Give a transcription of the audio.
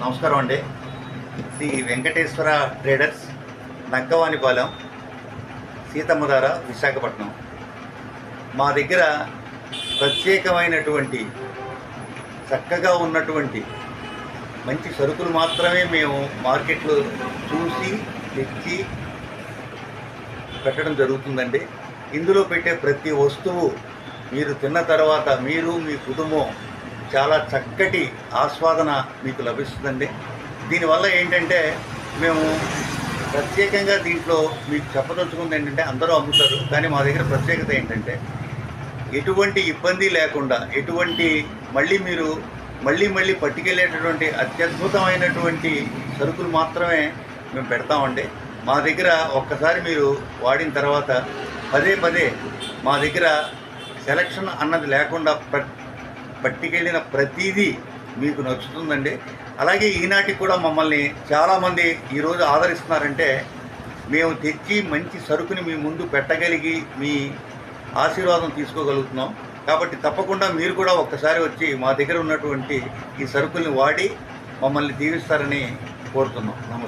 నమస్కారం అండి. శ్రీ వెంకటేశ్వర ట్రేడర్స్, నక్కవానిపాలెం, సీతమ్మధార, విశాఖపట్నం. మా దగ్గర ప్రత్యేకమైనటువంటి చక్కగా ఉన్నటువంటి మంచి సరుకులు మాత్రమే మేము మార్కెట్లో చూసి తెచ్చి పెట్టడం జరుగుతుందండి. ఇందులో పెట్టే ప్రతి వస్తువు మీరు తిన్న తర్వాత మీరు మీ కుటుంబం చాలా చక్కటి ఆస్వాదన మీకు లభిస్తుందండి. దీనివల్ల ఏంటంటే మేము ప్రత్యేకంగా దీంట్లో మీకు చెప్పదలుచుకుంది ఏంటంటే, అందరూ అమ్ముతారు, కానీ మా దగ్గర ప్రత్యేకత ఏంటంటే ఎటువంటి ఇబ్బంది లేకుండా మీరు మళ్ళీ పట్టుకెళ్ళేటటువంటి అత్యద్భుతమైనటువంటి సరుకులు మాత్రమే మేము పెడతామండి. మా దగ్గర ఒక్కసారి మీరు వాడిన తర్వాత పదే మా దగ్గర సెలక్షన్ అన్నది లేకుండా పట్టుకెళ్ళిన ప్రతిదీ మీకు నచ్చుతుందండి. అలాగే ఈనాటికి కూడా మమ్మల్ని చాలామంది ఈరోజు ఆదరిస్తున్నారంటే, మేము తెచ్చి మంచి సరుకుని మీ ముందు పెట్టగలిగి మీ ఆశీర్వాదం తీసుకోగలుగుతున్నాం. కాబట్టి తప్పకుండా మీరు కూడా ఒక్కసారి వచ్చి మా దగ్గర ఉన్నటువంటి ఈ సరుకుల్ని వాడి మమ్మల్ని దీవిస్తారని కోరుతున్నాం. నమస్తే.